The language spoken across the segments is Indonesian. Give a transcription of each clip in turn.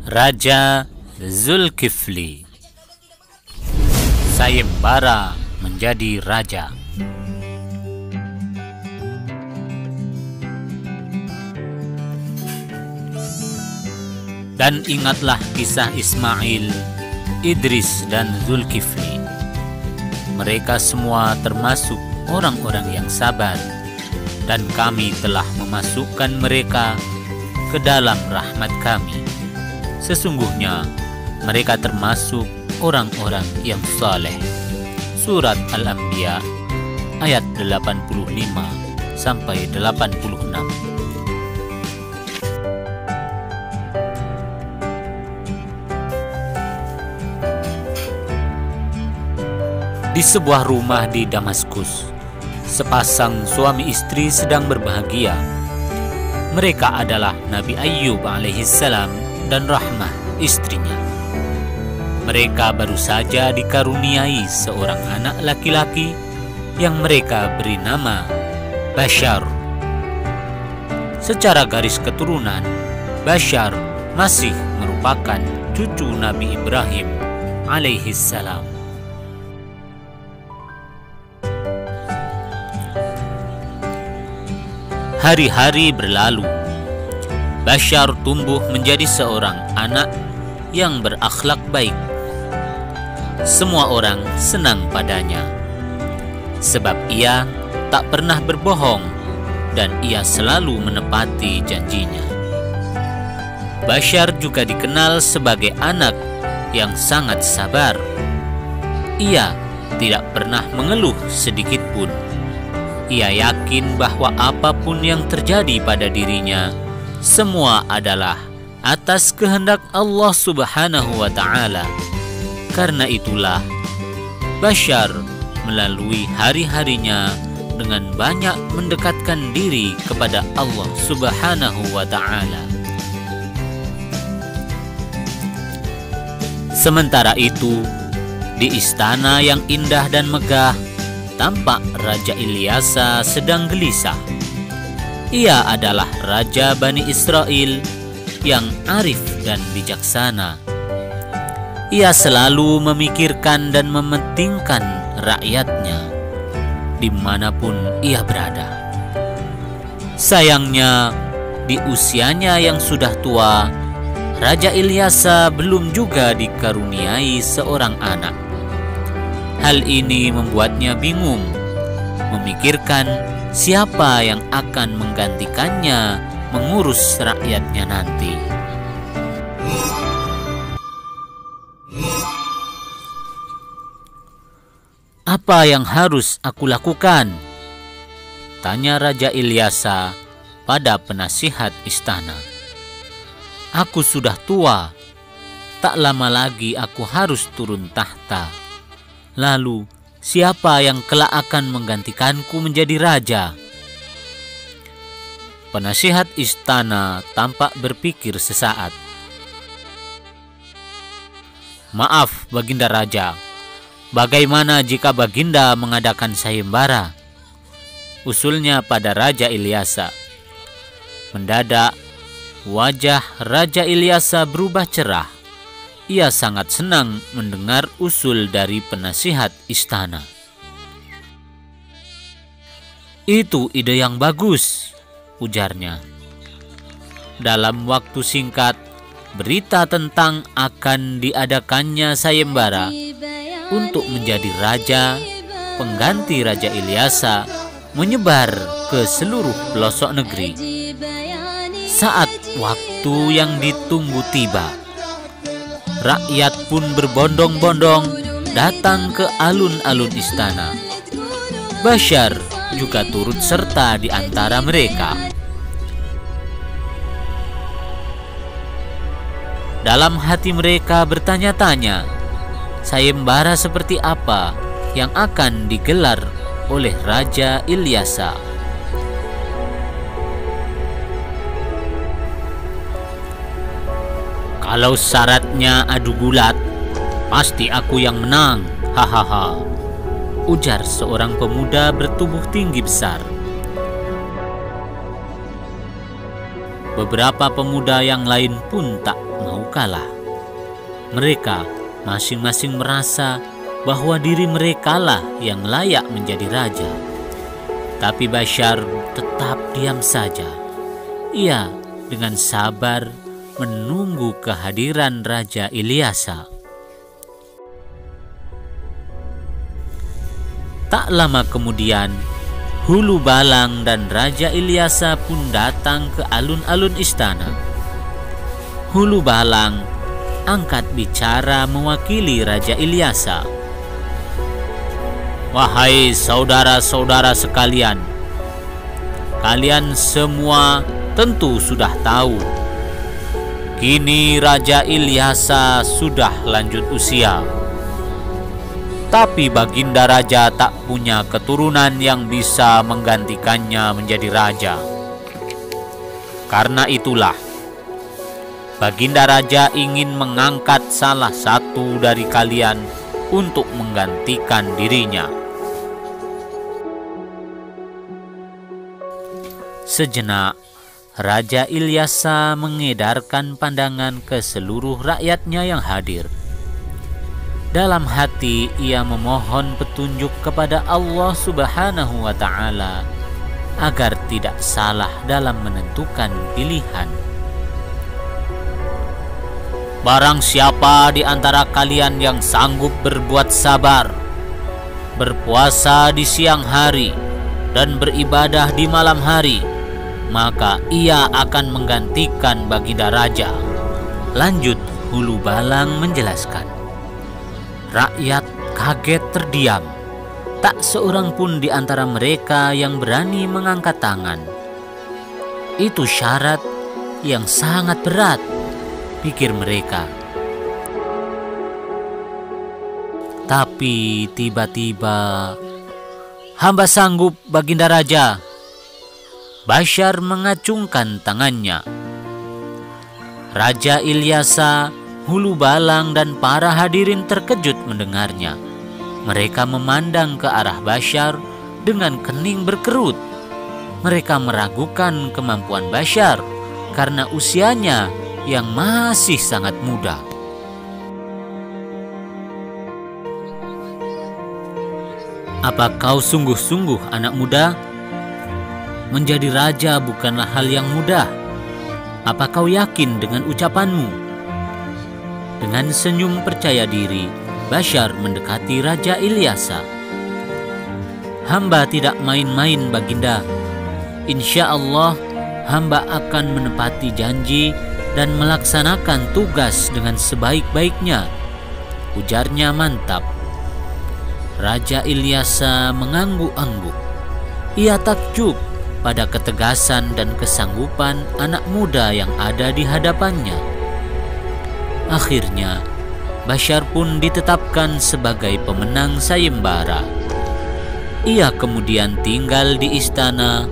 Raja Zulkifli. Sayembara menjadi raja. Dan ingatlah kisah Ismail, Idris, dan Zulkifli. Mereka semua termasuk orang-orang yang sabar, dan kami telah memasukkan mereka ke dalam rahmat kami. Sesungguhnya mereka termasuk orang-orang yang saleh. Surat Al-Anbiya ayat 85 sampai 86. Di sebuah rumah di Damaskus, sepasang suami istri sedang berbahagia. Mereka adalah Nabi Ayyub alaihissalam dan Rahmah istrinya. Mereka baru saja dikaruniai seorang anak laki-laki yang mereka beri nama Bashar. Secara garis keturunan, Bashar masih merupakan cucu Nabi Ibrahim alaihissalam. Hari-hari berlalu. Bashar tumbuh menjadi seorang anak yang berakhlak baik. Semua orang senang padanya, sebab ia tak pernah berbohong dan ia selalu menepati janjinya. Bashar juga dikenal sebagai anak yang sangat sabar. Ia tidak pernah mengeluh sedikit pun. Ia yakin bahwa apapun yang terjadi pada dirinya, semua adalah atas kehendak Allah Subhanahu wa Ta'ala. Karena itulah Bashar melalui hari-harinya dengan banyak mendekatkan diri kepada Allah Subhanahu wa Ta'ala. Sementara itu, di istana yang indah dan megah, tampak Raja Ilyasa sedang gelisah. Ia adalah Raja Bani Israel yang arif dan bijaksana. Ia selalu memikirkan dan mementingkan rakyatnya dimanapun ia berada. Sayangnya, di usianya yang sudah tua, Raja Ilyasa belum juga dikaruniai seorang anak. Hal ini membuatnya bingung, memikirkan siapa yang akan menggantikannya mengurus rakyatnya nanti. Apa yang harus aku lakukan? Tanya Raja Ilyasa pada penasihat istana. Aku sudah tua, tak lama lagi aku harus turun tahta. Lalu, siapa yang kelak akan menggantikanku menjadi raja? Penasihat istana tampak berpikir sesaat. Maaf, Baginda Raja. Bagaimana jika Baginda mengadakan sayembara? Usulnya pada Raja Ilyasa. Mendadak, wajah Raja Ilyasa berubah cerah. Ia sangat senang mendengar usul dari penasihat istana. Itu ide yang bagus, ujarnya. Dalam waktu singkat, berita tentang akan diadakannya sayembara untuk menjadi raja pengganti Raja Ilyasa menyebar ke seluruh pelosok negeri. Saat waktu yang ditunggu tiba, rakyat pun berbondong-bondong datang ke alun-alun istana. Bashar juga turut serta di antara mereka. Dalam hati mereka bertanya-tanya, sayembara seperti apa yang akan digelar oleh Raja Ilyasa. Kalau syaratnya adu gulat, pasti aku yang menang, hahaha, ujar seorang pemuda bertubuh tinggi besar. beberapa pemuda yang lain pun tak mau kalah. Mereka masing-masing merasa bahwa diri merekalah yang layak menjadi raja. Tapi Bashar tetap diam saja. Ia dengan sabar menunggu kehadiran Raja Ilyasa. Tak lama kemudian, Hulu Balang dan Raja Ilyasa pun datang ke alun-alun istana. Hulu Balang angkat bicara mewakili Raja Ilyasa. "Wahai saudara-saudara sekalian, kalian semua tentu sudah tahu, kini Raja Ilyasa sudah lanjut usia. Tapi Baginda Raja tak punya keturunan yang bisa menggantikannya menjadi raja. Karena itulah, Baginda Raja ingin mengangkat salah satu dari kalian untuk menggantikan dirinya." Sejenak, Raja Ilyasa mengedarkan pandangan ke seluruh rakyatnya yang hadir. Dalam hati ia memohon petunjuk kepada Allah Subhanahu wa Ta'ala agar tidak salah dalam menentukan pilihan. "Barang siapa di antara kalian yang sanggup berbuat sabar, berpuasa di siang hari, dan beribadah di malam hari, maka ia akan menggantikan Baginda Raja," lanjut Hulu Balang menjelaskan. Rakyat kaget terdiam. Tak seorang pun di antara mereka yang berani mengangkat tangan. Itu syarat yang sangat berat, pikir mereka. Tapi tiba-tiba, "Hamba sanggup, Baginda Raja." Bashar mengacungkan tangannya. Raja Ilyasa, Hulu Balang, dan para hadirin terkejut mendengarnya. Mereka memandang ke arah Bashar dengan kening berkerut. Mereka meragukan kemampuan Bashar karena usianya yang masih sangat muda. "Apa kau sungguh-sungguh anak muda? Menjadi raja bukanlah hal yang mudah. Apa kau yakin dengan ucapanmu?" Dengan senyum percaya diri, Bashar mendekati Raja Ilyasa. "Hamba tidak main-main, Baginda. Insya Allah, hamba akan menepati janji dan melaksanakan tugas dengan sebaik-baiknya," ujarnya mantap. Raja Ilyasa mengangguk-angguk. Ia takjub pada ketegasan dan kesanggupan anak muda yang ada di hadapannya. Akhirnya, Bashar pun ditetapkan sebagai pemenang sayembara. Ia kemudian tinggal di istana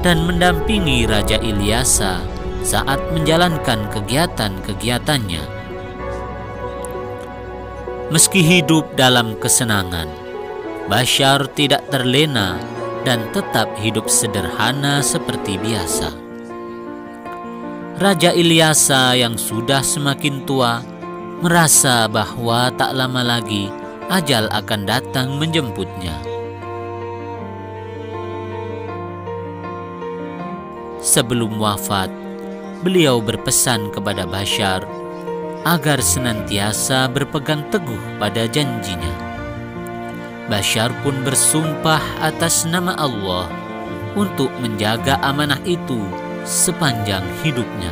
dan mendampingi Raja Ilyasa saat menjalankan kegiatan-kegiatannya. Meski hidup dalam kesenangan, Bashar tidak terlena dan tetap hidup sederhana seperti biasa. Raja Ilyasa yang sudah semakin tua merasa bahwa tak lama lagi ajal akan datang menjemputnya. Sebelum wafat, beliau berpesan kepada Bashar agar senantiasa berpegang teguh pada janjinya. Bashar pun bersumpah atas nama Allah untuk menjaga amanah itu sepanjang hidupnya.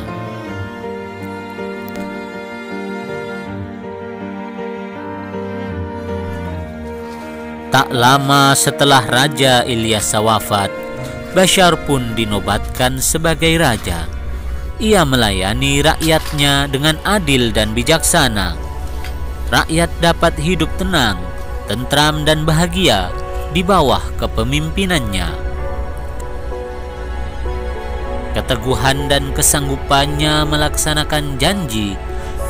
Tak lama setelah Raja Ilyasa wafat, Bashar pun dinobatkan sebagai raja. Ia melayani rakyatnya dengan adil dan bijaksana. Rakyat dapat hidup tenang, tentram, dan bahagia di bawah kepemimpinannya. Keteguhan dan kesanggupannya melaksanakan janji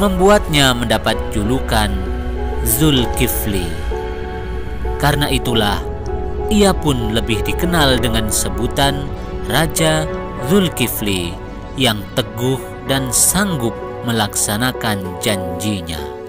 membuatnya mendapat julukan Zulkifli. Karena itulah ia pun lebih dikenal dengan sebutan Raja Zulkifli yang teguh dan sanggup melaksanakan janjinya.